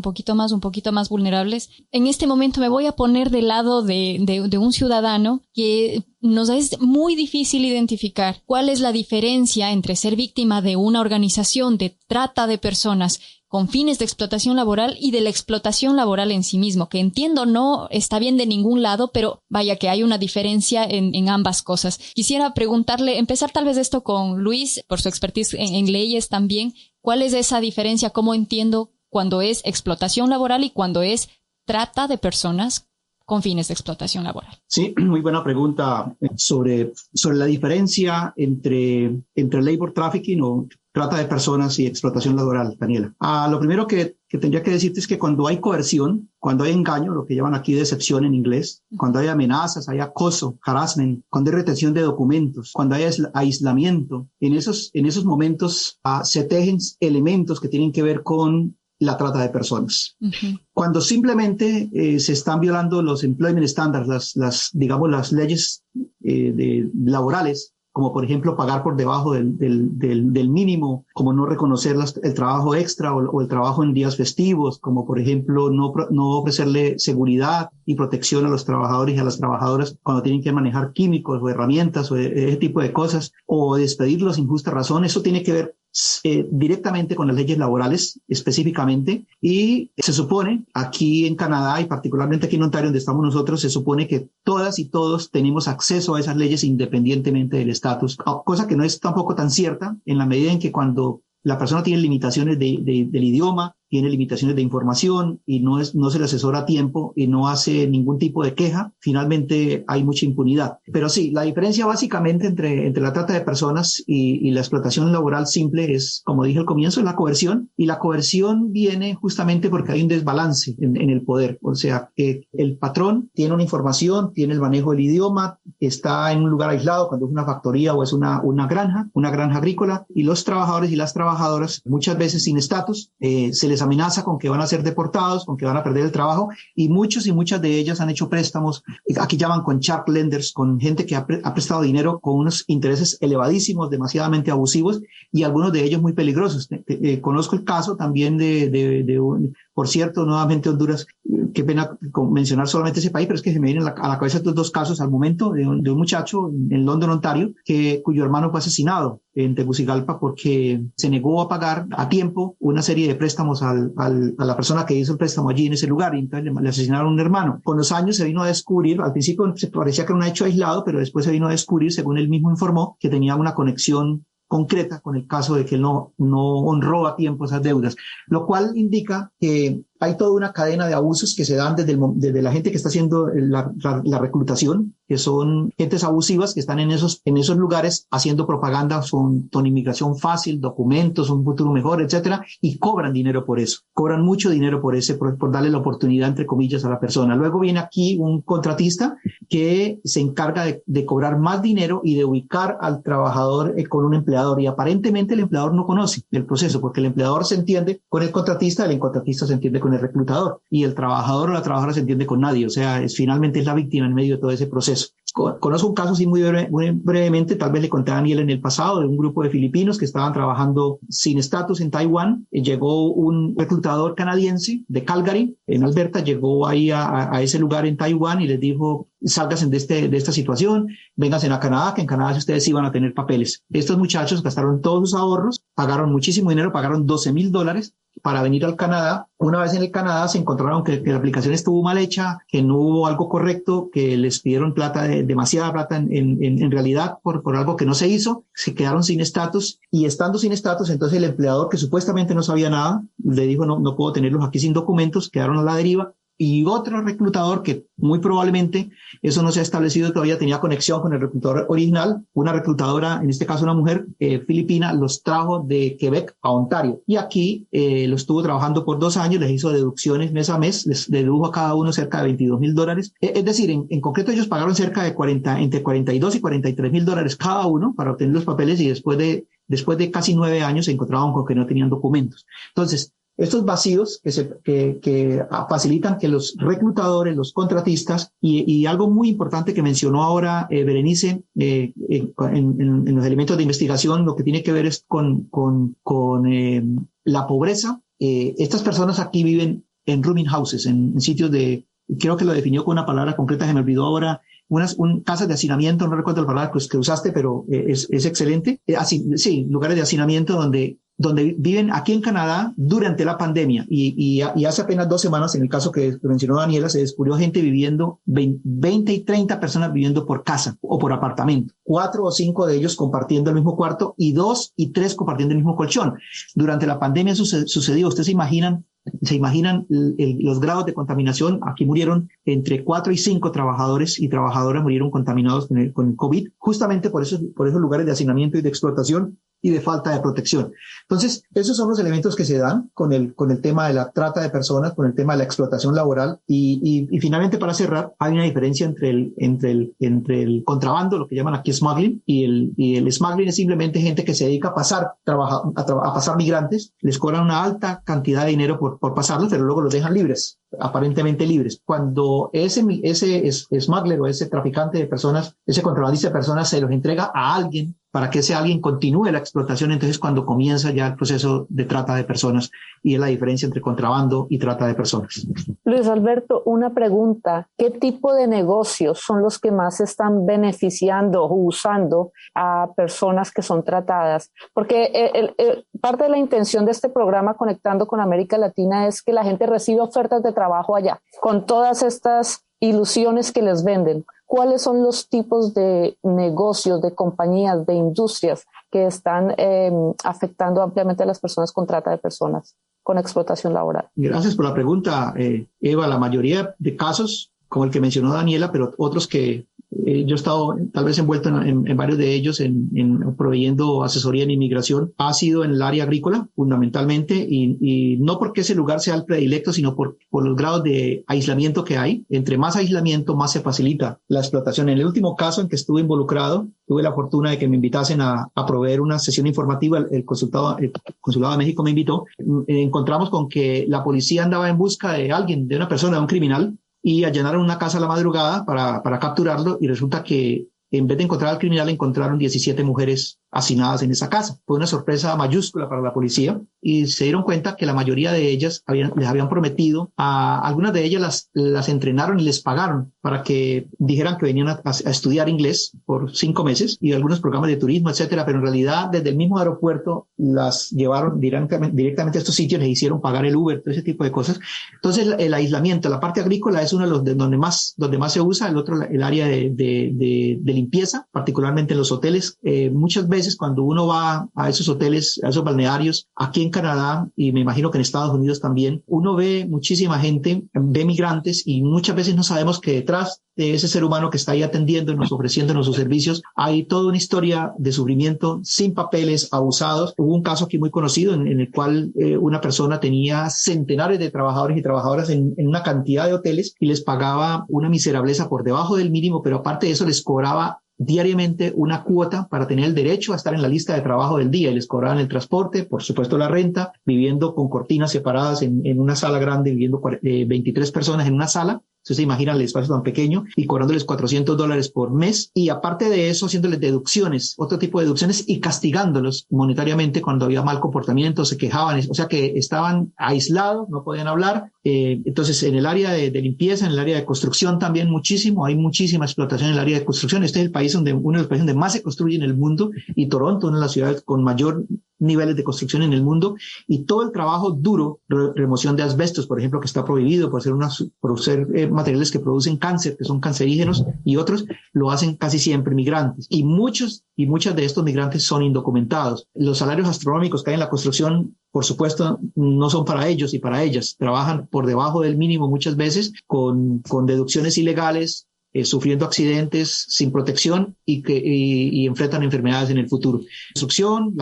vulnerables. En este momento me voy a poner del lado de un ciudadano que nos es muy difícil identificar cuál es la diferencia entre ser víctima de una organización de trata de personas con fines de explotación laboral y de la explotación laboral en sí mismo, que entiendo no está bien de ningún lado, pero vaya que hay una diferencia en ambas cosas. Quisiera preguntarle, empezar tal vez esto con Luis, por su expertise en leyes también, ¿cuál es esa diferencia? ¿Cómo entiendo cuando es explotación laboral y cuando es trata de personas con fines de explotación laboral? Sí, muy buena pregunta sobre la diferencia entre labor trafficking o trata de personas y explotación laboral, Daniela. Lo primero que tendría que decirte es que cuando hay coerción, cuando hay engaño, lo que llaman aquí decepción en inglés, cuando hay amenazas, hay acoso, harassment, cuando hay retención de documentos, cuando hay aislamiento, en esos momentos se tejen elementos que tienen que ver con la trata de personas. Uh-huh. Cuando simplemente se están violando los employment standards, las leyes laborales, como por ejemplo pagar por debajo del mínimo, como no reconocer el trabajo extra o el trabajo en días festivos, como por ejemplo no ofrecerle seguridad y protección a los trabajadores y a las trabajadoras cuando tienen que manejar químicos o herramientas o ese tipo de cosas, o despedirlos sin justa razón. Eso tiene que ver directamente con las leyes laborales específicamente, y se supone aquí en Canadá y particularmente aquí en Ontario, donde estamos nosotros, se supone que todas y todos tenemos acceso a esas leyes independientemente del estatus, cosa que no es tampoco tan cierta en la medida en que cuando la persona tiene limitaciones del idioma tiene limitaciones de información y no se le asesora a tiempo y no hace ningún tipo de queja, finalmente hay mucha impunidad. Pero sí, la diferencia básicamente entre la trata de personas y la explotación laboral simple es, como dije al comienzo, la coerción, y la coerción viene justamente porque hay un desbalance en el poder. O sea, que el patrón tiene una información, tiene el manejo del idioma, está en un lugar aislado cuando es una factoría o es una granja agrícola, y los trabajadores y las trabajadoras, muchas veces sin estatus, se les amenaza con que van a ser deportados, con que van a perder el trabajo, y muchos y muchas de ellas han hecho préstamos, aquí llaman con shark lenders, con gente que ha prestado dinero con unos intereses elevadísimos, demasiadamente abusivos, y algunos de ellos muy peligrosos. Conozco el caso también por cierto, nuevamente Honduras, qué pena mencionar solamente ese país, pero es que se me vienen a la cabeza estos dos casos al momento de un muchacho en London, Ontario, cuyo hermano fue asesinado en Tegucigalpa porque se negó a pagar a tiempo una serie de préstamos a la persona que hizo el préstamo allí en ese lugar, y entonces le asesinaron a un hermano. Con los años se vino a descubrir, al principio se parecía que era un hecho aislado, pero después se vino a descubrir, según él mismo informó, que tenía una conexión concreta con el caso de que él no honró a tiempo esas deudas, lo cual indica que hay toda una cadena de abusos que se dan desde la gente que está haciendo la reclutación, que son gentes abusivas que están en esos lugares haciendo propaganda con inmigración fácil, documentos, un futuro mejor, etcétera, y cobran dinero por eso, cobran mucho dinero por darle la oportunidad, entre comillas, a la persona. Luego viene aquí un contratista que se encarga de cobrar más dinero y de ubicar al trabajador con un empleador, y aparentemente el empleador no conoce el proceso, porque el empleador se entiende con el contratista se entiende con el reclutador, y el trabajador o la trabajadora se entiende con nadie. O sea, finalmente es la víctima en medio de todo ese proceso. Conozco un caso así muy brevemente, tal vez le conté a Daniel en el pasado, de un grupo de filipinos que estaban trabajando sin estatus en Taiwán. Llegó un reclutador canadiense de Calgary, en Alberta, llegó ahí a ese lugar en Taiwán y les dijo: sálganse de esta situación, vénganse a Canadá, que en Canadá ustedes iban a tener papeles. Estos muchachos gastaron todos sus ahorros, pagaron muchísimo dinero, pagaron $12,000 para venir al Canadá. Una vez en el Canadá se encontraron que la aplicación estuvo mal hecha, que no hubo algo correcto, que les pidieron demasiada plata en realidad por algo que no se hizo. Se quedaron sin estatus, y estando sin estatus, entonces el empleador, que supuestamente no sabía nada, le dijo: no puedo tenerlos aquí sin documentos. Quedaron a la deriva. Y otro reclutador, que muy probablemente eso no se ha establecido todavía, tenía conexión con el reclutador original, una reclutadora, en este caso una mujer filipina, los trajo de Quebec a Ontario, y aquí lo estuvo trabajando por 2 años, les hizo deducciones mes a mes, les dedujo a cada uno cerca de $22,000. Es decir, en concreto ellos pagaron cerca de entre $42,000 y $43,000 cada uno para obtener los papeles, y después de casi 9 años se encontraban con que no tenían documentos. Entonces, estos vacíos que facilitan que los reclutadores, los contratistas, y algo muy importante que mencionó ahora Berenice en los elementos de investigación, lo que tiene que ver es con la pobreza. Estas personas aquí viven en rooming houses, en sitios creo que lo definió con una palabra concreta, se me olvidó ahora, casas de hacinamiento, no recuerdo la palabra que usaste, pero es excelente. Sí, lugares de hacinamiento donde viven aquí en Canadá durante la pandemia, y hace apenas 2 semanas, en el caso que mencionó Daniela, se descubrió gente viviendo, 20 y 30 personas viviendo por casa o por apartamento, 4 o 5 de ellos compartiendo el mismo cuarto, y 2 y 3 compartiendo el mismo colchón. Durante la pandemia sucedió. ¿Ustedes se imaginan los grados de contaminación? Aquí murieron entre 4 y 5 trabajadores y trabajadoras murieron contaminados con el COVID, justamente por esos lugares de hacinamiento y de explotación y de falta de protección. Entonces, esos son los elementos que se dan con el tema de la trata de personas, con el tema de la explotación laboral, y finalmente, para cerrar, hay una diferencia entre el contrabando, lo que llaman aquí smuggling, y el smuggling es simplemente gente que se dedica a pasar migrantes, les cobran una alta cantidad de dinero por pasarlos, pero luego los dejan libres, aparentemente libres. Cuando ese smuggler o ese traficante de personas, ese contrabandista de personas, se los entrega a alguien para que ese alguien continúe la explotación, entonces cuando comienza ya el proceso de trata de personas, y es la diferencia entre contrabando y trata de personas. Luis Alberto, una pregunta: ¿qué tipo de negocios son los que más están beneficiando o usando a personas que son tratadas? Porque parte de la intención de este programa Conectando con América Latina es que la gente reciba ofertas de trabajo allá, con todas estas ilusiones que les venden. ¿Cuáles son los tipos de negocios, de compañías, de industrias que están afectando ampliamente a las personas con trata de personas? con explotación laboral. Gracias por la pregunta, Eva. La mayoría de casos, como el que mencionó Daniela, pero otros que yo he estado tal vez envuelto en varios de ellos, en proveyendo asesoría en inmigración, ha sido en el área agrícola fundamentalmente, y no porque ese lugar sea el predilecto, sino por los grados de aislamiento que hay. Entre más aislamiento, más se facilita la explotación. En el último caso en que estuve involucrado, tuve la fortuna de que me invitasen a proveer una sesión informativa. El Consulado de México me invitó. Encontramos con que la policía andaba en busca de alguien, de una persona, de un criminal, y allanaron una casa a la madrugada para capturarlo, y resulta que en vez de encontrar al criminal, encontraron 17 mujeres hacinadas en esa casa. Fue una sorpresa mayúscula para la policía, y se dieron cuenta que la mayoría de ellas les habían prometido, algunas de ellas las entrenaron y les pagaron para que dijeran que venían a estudiar inglés por 5 meses y algunos programas de turismo, etcétera, pero en realidad desde el mismo aeropuerto las llevaron directamente a estos sitios, les hicieron pagar el Uber, todo ese tipo de cosas. Entonces el aislamiento, la parte agrícola es uno de los donde más se usa. El otro, el área de limpieza, particularmente en los hoteles. Muchas veces cuando uno va a esos hoteles, a esos balnearios, aquí en Canadá, y me imagino que en Estados Unidos también, uno ve muchísima gente, ve migrantes, y muchas veces no sabemos que detrás de ese ser humano que está ahí atendiéndonos, ofreciéndonos sus servicios, hay toda una historia de sufrimiento, sin papeles, abusados. Hubo un caso aquí muy conocido en el cual una persona tenía centenares de trabajadores y trabajadoras en una cantidad de hoteles, y les pagaba una miserableza por debajo del mínimo, pero aparte de eso les cobraba diariamente una cuota para tener el derecho a estar en la lista de trabajo del día, y les cobraban el transporte, por supuesto la renta, viviendo con cortinas separadas en una sala grande, viviendo 23 personas en una sala. Entonces se imaginan el espacio tan pequeño, y cobrándoles $400 por mes, y aparte de eso haciéndoles deducciones, otro tipo de deducciones, y castigándolos monetariamente cuando había mal comportamiento, se quejaban, o sea que estaban aislados, no podían hablar. Entonces en el área de limpieza, en el área de construcción también hay muchísima explotación en el área de construcción. Este es uno de los países donde más se construye en el mundo, y Toronto, una de las ciudades con mayor niveles de construcción en el mundo, y todo el trabajo duro, remoción de asbestos, por ejemplo, que está prohibido por ser materiales que producen cáncer, que son cancerígenos, y otros, lo hacen casi siempre migrantes, y muchas de estos migrantes son indocumentados. Los salarios astronómicos que hay en la construcción, por supuesto, no son para ellos y para ellas. Trabajan por debajo del mínimo muchas veces, con deducciones ilegales, sufriendo accidentes sin protección, y enfrentan enfermedades en el futuro. Construcción,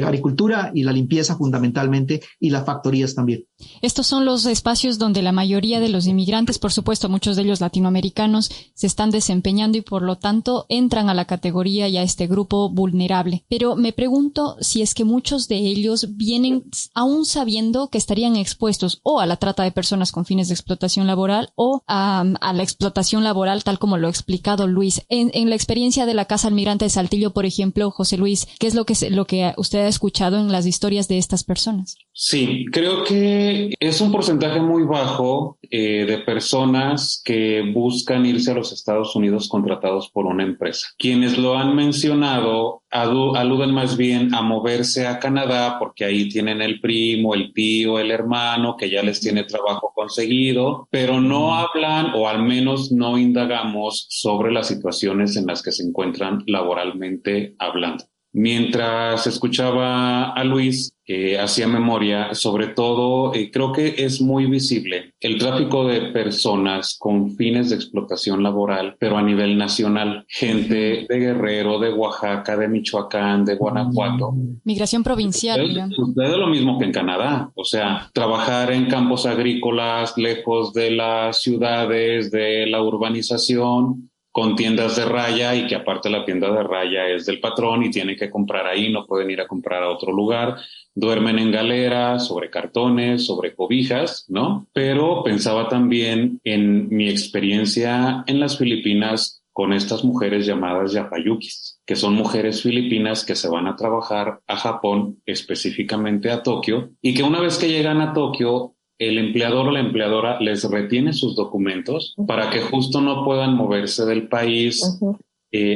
agricultura y la limpieza fundamentalmente, y las factorías también. Estos son los espacios donde la mayoría de los inmigrantes, por supuesto muchos de ellos latinoamericanos, se están desempeñando, y por lo tanto entran a la categoría y a este grupo vulnerable. Pero me pregunto si es que muchos de ellos vienen aún sabiendo que estarían expuestos o a la trata de personas con fines de explotación laboral, o a la explotación laboral, tal como lo ha explicado Luis. En la experiencia de la Casa al Migrante de Saltillo, por ejemplo, José Luis, ¿qué es lo que usted ha escuchado en las historias de estas personas? Sí, creo que es un porcentaje muy bajo de personas que buscan irse a los Estados Unidos contratados por una empresa. Quienes lo han mencionado aluden más bien a moverse a Canadá porque ahí tienen el primo, el tío, el hermano que ya les tiene trabajo conseguido, pero no hablan, o al menos no indagamos sobre las situaciones en las que se encuentran laboralmente hablando. Mientras escuchaba a Luis, hacía memoria, sobre todo, creo que es muy visible el tráfico de personas con fines de explotación laboral, pero a nivel nacional. Gente de Guerrero, de Oaxaca, de Michoacán, de Guanajuato. Migración provincial, digamos. Sucede lo mismo que en Canadá. O sea, trabajar en campos agrícolas, lejos de las ciudades, de la urbanización, con tiendas de raya, y que aparte la tienda de raya es del patrón y tienen que comprar ahí, no pueden ir a comprar a otro lugar. Duermen en galeras, sobre cartones, sobre cobijas, ¿no? Pero pensaba también en mi experiencia en las Filipinas con estas mujeres llamadas yapayukis, que son mujeres filipinas que se van a trabajar a Japón, específicamente a Tokio, y que una vez que llegan a Tokio, el empleador o la empleadora les retiene sus documentos para que justo no puedan moverse del país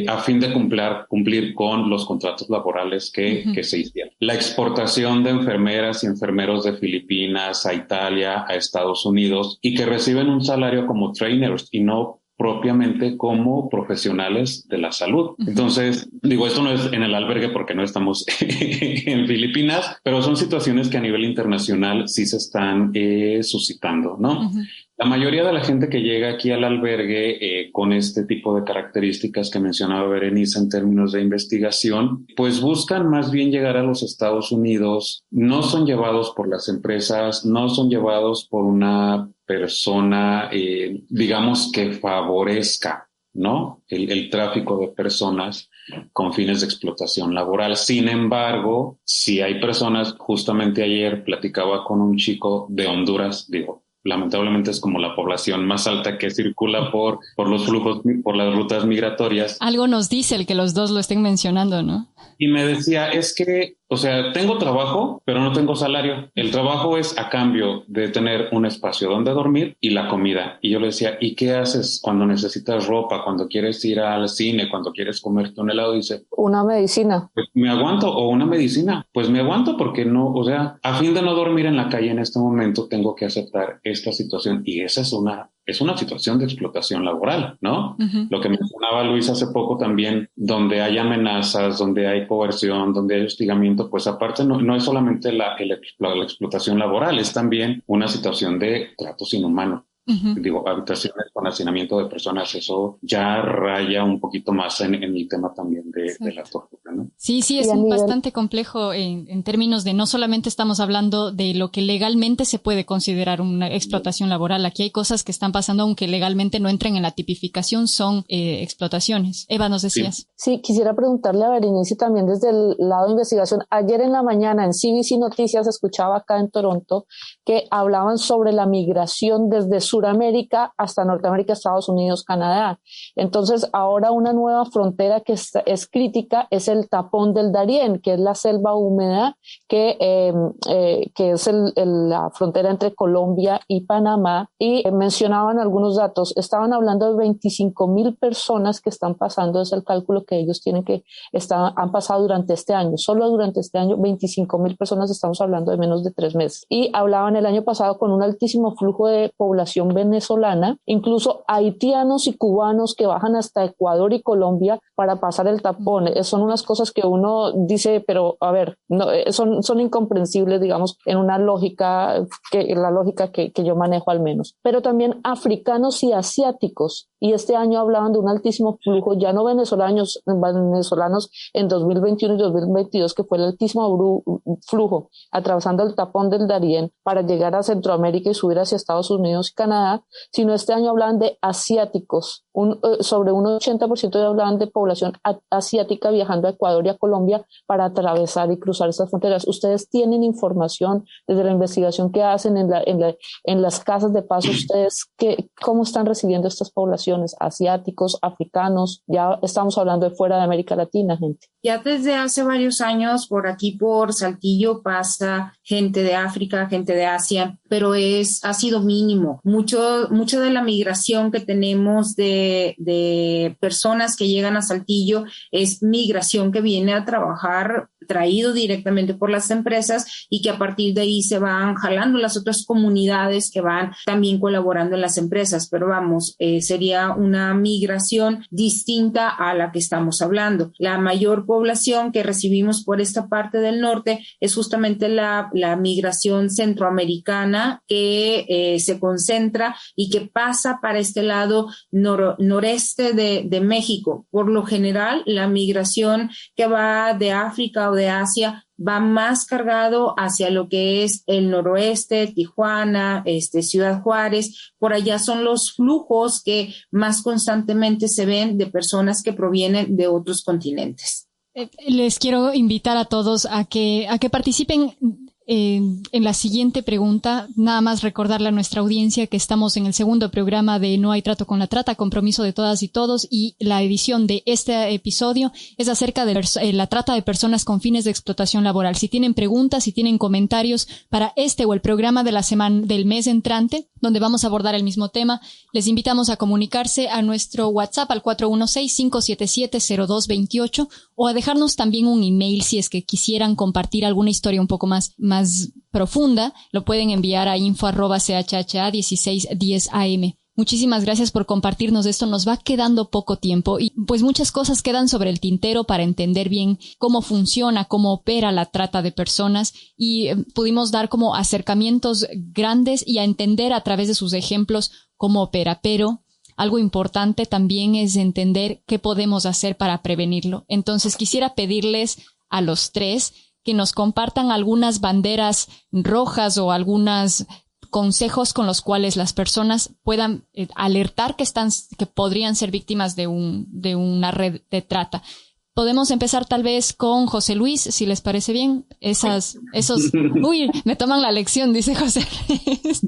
a fin de cumplir con los contratos laborales que se hicieron. La exportación de enfermeras y enfermeros de Filipinas a Italia, a Estados Unidos, y que reciben un salario como trainers y no propiamente como profesionales de la salud. Entonces, digo, esto no es en el albergue porque no estamos en Filipinas, pero son situaciones que a nivel internacional sí se están suscitando, ¿no? La mayoría de la gente que llega aquí al albergue con este tipo de características que mencionaba Berenice en términos de investigación, pues buscan más bien llegar a los Estados Unidos, no son llevados por las empresas, no son llevados por una persona, digamos, que favorezca, ¿no? El tráfico de personas con fines de explotación laboral. Sin embargo, si hay personas, justamente ayer platicaba con un chico de Honduras, digo, lamentablemente es como la población más alta que circula por los flujos, por las rutas migratorias. Algo nos dice el que los dos lo estén mencionando, ¿no? Y me decía, es que, o sea, tengo trabajo, pero no tengo salario. El trabajo es a cambio de tener un espacio donde dormir y la comida. Y yo le decía, ¿y qué haces cuando necesitas ropa, cuando quieres ir al cine, cuando quieres comerte un helado? Dice, una medicina. Pues me aguanto, o una medicina. Pues me aguanto porque no, o sea, a fin de no dormir en la calle en este momento, tengo que aceptar esta situación. Y esa es una situación de explotación laboral, ¿no? Lo que mencionaba Luis hace poco también, donde hay amenazas, donde hay coerción, donde hay hostigamiento, pues aparte no es solamente la explotación laboral, es también una situación de tratos inhumanos. Digo, habitaciones con hacinamiento de personas, eso ya raya un poquito más en el tema también de la tortura, ¿no? Sí, es bastante complejo en términos de no solamente estamos hablando de lo que legalmente se puede considerar una explotación laboral. Aquí hay cosas que están pasando aunque legalmente no entren en la tipificación, son explotaciones. Eva, nos decías. Sí, quisiera preguntarle a Berenice también desde el lado de investigación. Ayer en la mañana en CBC Noticias escuchaba acá en Toronto que hablaban sobre la migración desde Suramérica hasta Norteamérica, Estados Unidos, Canadá. Entonces, ahora una nueva frontera que es crítica es el tapón del Darién, que es la selva húmeda que es la frontera entre Colombia y Panamá. Y mencionaban algunos datos. Estaban hablando de 25,000 personas que están pasando, es el cálculo que ellos tienen han pasado durante este año. Solo durante este año, 25,000 personas, estamos hablando de menos de 3 meses. Y hablaban el año pasado con un altísimo flujo de población venezolana, incluso haitianos y cubanos que bajan hasta Ecuador y Colombia para pasar el tapón. Son unas cosas que uno dice, pero a ver, no, son incomprensibles, digamos, en una lógica, la lógica que yo manejo al menos. Pero también africanos y asiáticos. Y este año hablaban de un altísimo flujo, ya no venezolanos en 2021 y 2022, que fue el altísimo flujo atravesando el tapón del Darién para llegar a Centroamérica y subir hacia Estados Unidos y Canadá, sino este año hablaban de asiáticos, sobre un 80% hablaban de población asiática viajando a Ecuador y a Colombia para atravesar y cruzar estas fronteras. ¿Ustedes tienen información desde la investigación que hacen en las casas de paso? ¿Ustedes cómo están recibiendo estas poblaciones? Asiáticos, africanos, ya estamos hablando de fuera de América Latina, gente. Ya desde hace varios años por aquí por Saltillo pasa gente de África, gente de Asia, pero ha sido mínimo. Mucho de la migración que tenemos de personas que llegan a Saltillo es migración que viene a trabajar traído directamente por las empresas y que a partir de ahí se van jalando las otras comunidades que van también colaborando en las empresas. Pero vamos, sería una migración distinta a la que estamos hablando. La mayor población que recibimos por esta parte del norte es justamente la migración centroamericana que se concentra y que pasa para este lado noreste de México. Por lo general, la migración que va de África o de Asia va más cargado hacia lo que es el noroeste, Tijuana, Ciudad Juárez. Por allá son los flujos que más constantemente se ven de personas que provienen de otros continentes. Les quiero invitar a todos a que participen en la siguiente pregunta. Nada más recordarle a nuestra audiencia que estamos en el segundo programa de No hay trato con la trata, compromiso de todas y todos, y la edición de este episodio es acerca de la trata de personas con fines de explotación laboral. Si tienen preguntas, si tienen comentarios para este o el programa de la semana del mes entrante, donde vamos a abordar el mismo tema, les invitamos a comunicarse a nuestro WhatsApp al 416-577-0228 o a dejarnos también un email si es que quisieran compartir alguna historia un poco más profunda. Lo pueden enviar a info@chha1610am. Muchísimas gracias por compartirnos esto. Nos va quedando poco tiempo y pues muchas cosas quedan sobre el tintero para entender bien cómo funciona, cómo opera la trata de personas y pudimos dar como acercamientos grandes y a entender a través de sus ejemplos cómo opera. Pero algo importante también es entender qué podemos hacer para prevenirlo. Entonces quisiera pedirles a los tres que nos compartan algunas banderas rojas o algunas consejos con los cuales las personas puedan alertar que podrían ser víctimas de una red de trata. Podemos empezar tal vez con José Luis, si les parece bien. Uy, me toman la lección, dice José Luis.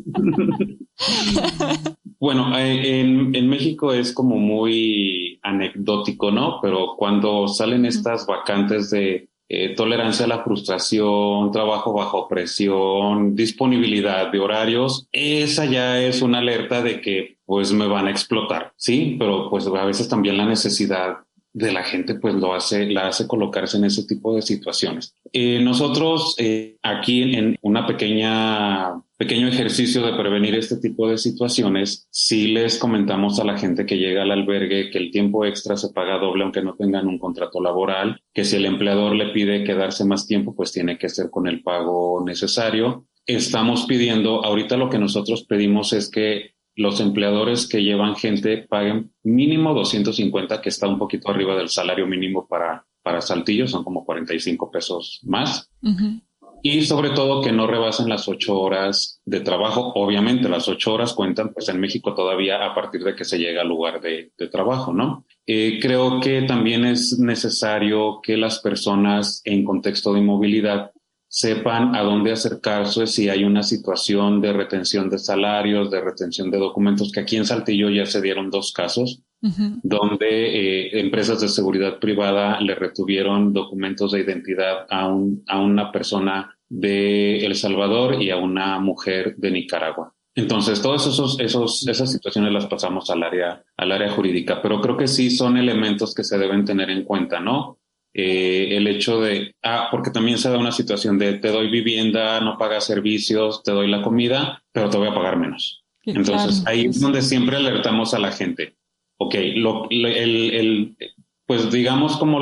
Bueno, en México es como muy anecdótico, ¿no? Pero cuando salen estas vacantes de tolerancia a la frustración, trabajo bajo presión, disponibilidad de horarios, esa ya es una alerta de que pues me van a explotar, ¿sí? Pero pues a veces también la necesidad de la gente pues la hace colocarse en ese tipo de situaciones. Nosotros aquí en una pequeño ejercicio de prevenir este tipo de situaciones, sí les comentamos a la gente que llega al albergue que el tiempo extra se paga doble aunque no tengan un contrato laboral, que si el empleador le pide quedarse más tiempo, pues tiene que ser con el pago necesario. Estamos pidiendo, ahorita lo que nosotros pedimos es que los empleadores que llevan gente paguen mínimo 250, que está un poquito arriba del salario mínimo para Saltillo, son como 45 pesos más. Uh-huh. Y sobre todo que no rebasen las 8 horas de trabajo. Obviamente las 8 horas cuentan pues en México todavía a partir de que se llega al lugar de trabajo, ¿no? Creo que también es necesario que las personas en contexto de movilidad sepan a dónde acercarse si hay una situación de retención de salarios, de retención de documentos, que aquí en Saltillo ya se dieron 2 casos, uh-huh, donde empresas de seguridad privada le retuvieron documentos de identidad a una persona de El Salvador y a una mujer de Nicaragua. Entonces, todas esas situaciones las pasamos al área jurídica, pero creo que sí son elementos que se deben tener en cuenta, ¿no? El hecho de, porque también se da una situación de te doy vivienda, no pagas servicios, te doy la comida, pero te voy a pagar menos. Entonces, claro, ahí es donde siempre alertamos a la gente. Ok, pues digamos como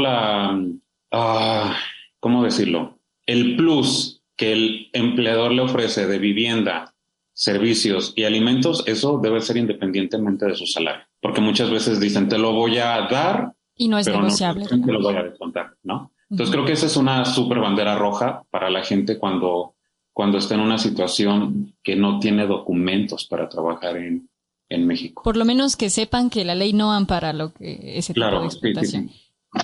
¿cómo decirlo? El plus que el empleador le ofrece de vivienda, servicios y alimentos, eso debe ser independientemente de su salario. Porque muchas veces dicen, te lo voy a dar, y no es negociable. No te lo voy a descontar, ¿no? Entonces creo que esa es una súper bandera roja para la gente cuando está en una situación que no tiene documentos para trabajar en México. Por lo menos que sepan que la ley no ampara ese tipo de explotación. Sí.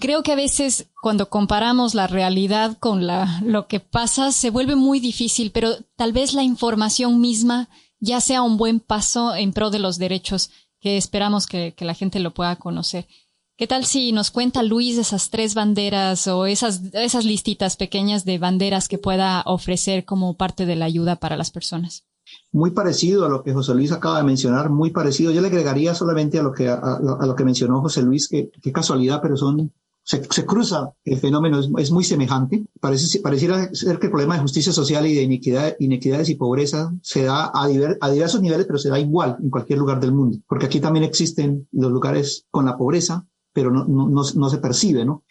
Creo que a veces cuando comparamos la realidad con lo que pasa se vuelve muy difícil, pero tal vez la información misma ya sea un buen paso en pro de los derechos que esperamos que la gente lo pueda conocer. ¿Qué tal si nos cuenta Luis esas 3 banderas o esas listitas pequeñas de banderas que pueda ofrecer como parte de la ayuda para las personas? Muy parecido a lo que José Luis acaba de mencionar, muy parecido. Yo le agregaría solamente a lo que mencionó José Luis, que qué casualidad, pero se cruza el fenómeno, es muy semejante. Pareciera ser que el problema de justicia social y de inequidades y pobreza se da a diversos niveles, pero se da igual en cualquier lugar del mundo, porque aquí también existen los lugares con la pobreza, pero no se percibe, ¿no?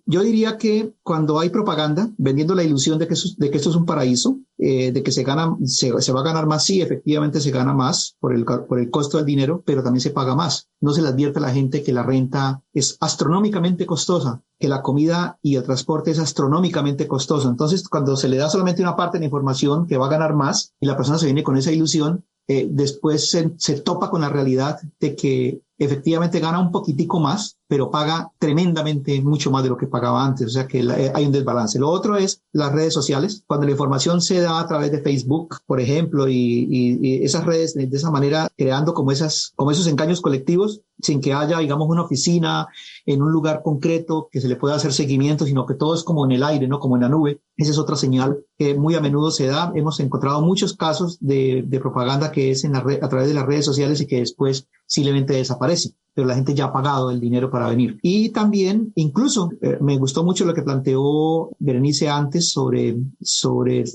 Yo diría que cuando hay propaganda vendiendo la ilusión de que esto es un paraíso, de que se va a ganar más, sí, efectivamente se gana más por el costo del dinero, pero también se paga más. No se le advierte a la gente que la renta es astronómicamente costosa, que la comida y el transporte es astronómicamente costoso. Entonces, cuando se le da solamente una parte de la información que va a ganar más y la persona se viene con esa ilusión, después se topa con la realidad de que efectivamente gana un poquitico más, pero paga tremendamente mucho más de lo que pagaba antes. O sea que hay un desbalance. Lo otro es las redes sociales. Cuando la información se da a través de Facebook, por ejemplo, y esas redes de esa manera creando como esos engaños colectivos, sin que haya, digamos, una oficina en un lugar concreto que se le pueda hacer seguimiento, sino que todo es como en el aire, ¿no? Como en la nube. Esa es otra señal que muy a menudo se da. Hemos encontrado muchos casos de propaganda que es a través de las redes sociales y que después simplemente desaparece. pero la gente ya ha pagado el dinero para venir. Y también, incluso, me gustó mucho lo que planteó Berenice antes sobre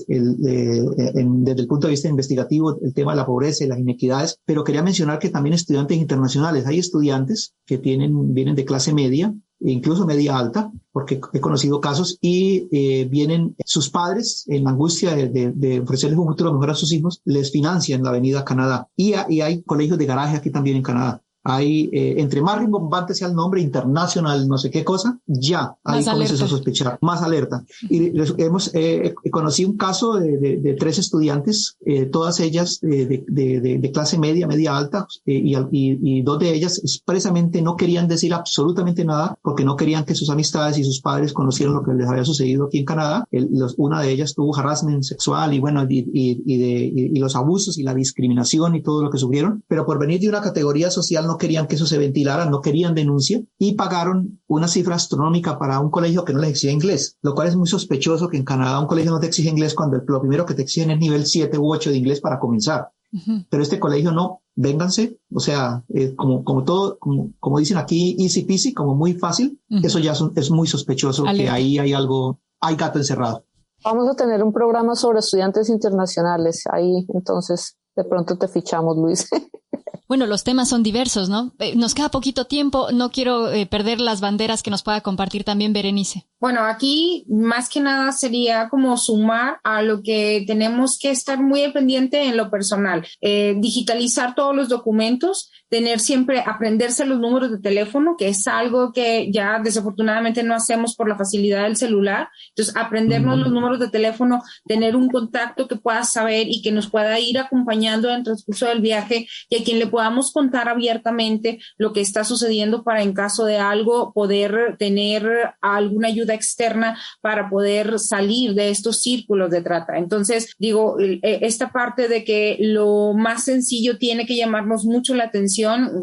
desde el punto de vista investigativo, el tema de la pobreza y las inequidades, pero quería mencionar que también estudiantes internacionales, hay estudiantes que vienen de clase media, incluso media alta, porque he conocido casos, y vienen sus padres en la angustia de ofrecerles un futuro mejor a sus hijos, les financian la venida a Canadá. Y hay colegios de garaje aquí también en Canadá. Hay, entre más rimbombante sea el nombre, internacional, no sé qué cosa, ya ahí comienzas a sospechar, más alerta. Y conocí un caso de 3 estudiantes, todas ellas de clase media alta, y 2 de ellas expresamente no querían decir absolutamente nada porque no querían que sus amistades y sus padres conocieran lo que les había sucedido aquí en Canadá. Una de ellas tuvo harassment sexual y bueno, y los abusos y la discriminación y todo lo que sufrieron, pero por venir de una categoría social no querían que eso se ventilara, no querían denuncia y pagaron una cifra astronómica para un colegio que no les exigía inglés, lo cual es muy sospechoso que en Canadá un colegio no te exige inglés cuando lo primero que te exigen es nivel 7 u 8 de inglés para comenzar. Uh-huh. Pero este colegio no, vénganse, o sea, como todo, como dicen aquí, easy peasy, como muy fácil, uh-huh. Eso ya es muy sospechoso. Alerta. Que ahí hay algo, hay gato encerrado. Vamos a tener un programa sobre estudiantes internacionales, ahí entonces de pronto te fichamos, Luis. Bueno, los temas son diversos, ¿no? Nos queda poquito tiempo, no quiero perder las banderas que nos pueda compartir también Berenice. Bueno, aquí más que nada sería como sumar a lo que tenemos que estar muy al pendiente en lo personal. Digitalizar todos los documentos, tener siempre, aprenderse los números de teléfono, que es algo que ya desafortunadamente no hacemos por la facilidad del celular. Entonces, aprendernos los números de teléfono, tener un contacto que pueda saber y que nos pueda ir acompañando en el transcurso del viaje y a quien le podamos contar abiertamente lo que está sucediendo para en caso de algo poder tener alguna ayuda externa para poder salir de estos círculos de trata. Entonces, digo, esta parte de que lo más sencillo tiene que llamarnos mucho la atención,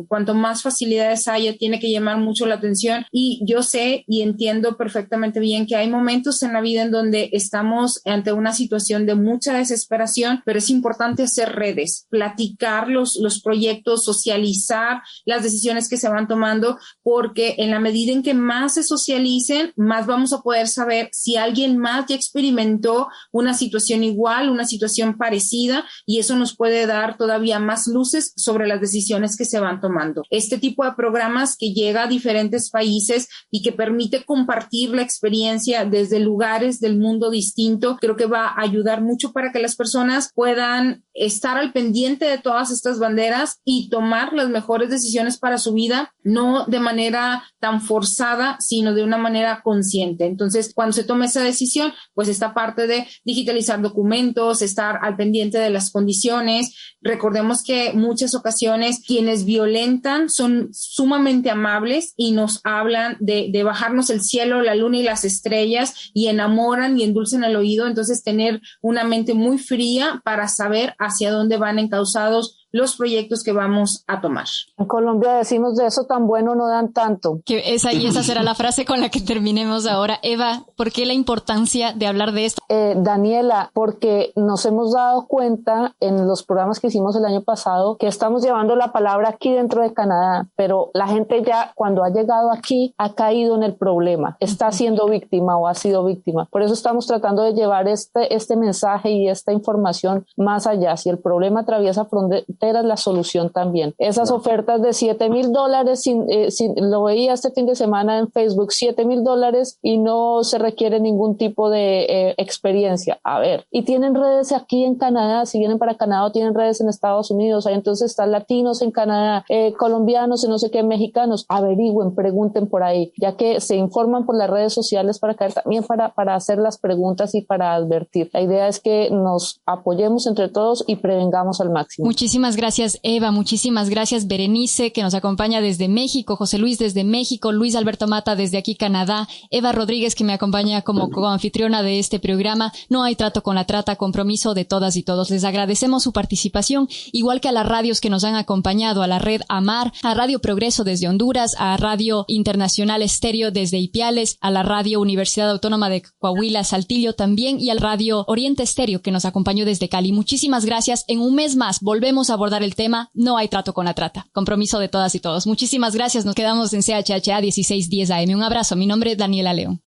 cuanto más facilidades haya, tiene que llamar mucho la atención y yo sé y entiendo perfectamente bien que hay momentos en la vida en donde estamos ante una situación de mucha desesperación, pero es importante hacer redes, platicar los proyectos, socializar las decisiones que se van tomando, porque en la medida en que más se socialicen, más vamos a poder saber si alguien más ya experimentó una situación igual, una situación parecida, y eso nos puede dar todavía más luces sobre las decisiones que se van tomando. Este tipo de programas que llega a diferentes países y que permite compartir la experiencia desde lugares del mundo distinto, creo que va a ayudar mucho para que las personas puedan estar al pendiente de todas estas banderas y tomar las mejores decisiones para su vida, no de manera tan forzada, sino de una manera consciente. Entonces, cuando se toma esa decisión, pues esta parte de digitalizar documentos, estar al pendiente de las condiciones. Recordemos que muchas ocasiones quienes violentan son sumamente amables y nos hablan de bajarnos el cielo, la luna y las estrellas y enamoran y endulzan el oído. Entonces, tener una mente muy fría para saber hacia dónde van encausados los proyectos que vamos a tomar. En Colombia decimos de eso tan bueno no dan tanto. Que esa será la frase con la que terminemos ahora. Eva, ¿por qué la importancia de hablar de esto? Daniela, porque nos hemos dado cuenta en los programas que hicimos el año pasado que estamos llevando la palabra aquí dentro de Canadá, pero la gente ya cuando ha llegado aquí ha caído en el problema, está siendo víctima o ha sido víctima. Por eso estamos tratando de llevar este mensaje y esta información más allá. Si el problema atraviesa fronteras, la solución también. Esas ofertas de $7,000, lo veía este fin de semana en Facebook, $7,000 y no se requiere ningún tipo de experiencia. A ver, y tienen redes aquí en Canadá, si vienen para Canadá o tienen redes en Estados Unidos, ahí entonces están latinos en Canadá, colombianos y no sé qué, mexicanos, averigüen, pregunten por ahí, ya que se informan por las redes sociales para caer también para hacer las preguntas y para advertir. La idea es que nos apoyemos entre todos y prevengamos al máximo. Muchísimas gracias, Eva. Muchísimas gracias, Berenice, que nos acompaña desde México, José Luis desde México, Luis Alberto Mata desde aquí, Canadá, Eva Rodríguez, que me acompaña como coanfitriona de este programa. No hay trato con la trata, compromiso de todas y todos. Les agradecemos su participación, igual que a las radios que nos han acompañado, a la red AMAR, a Radio Progreso desde Honduras, a Radio Internacional Estéreo desde Ipiales, a la Radio Universidad Autónoma de Coahuila, Saltillo también, y al Radio Oriente Estéreo, que nos acompañó desde Cali. Muchísimas gracias. En un mes más volvemos a abordar el tema No hay trato con la trata. Compromiso de todas y todos. Muchísimas gracias. Nos quedamos en CHHA 1610 AM. Un abrazo. Mi nombre es Daniela León.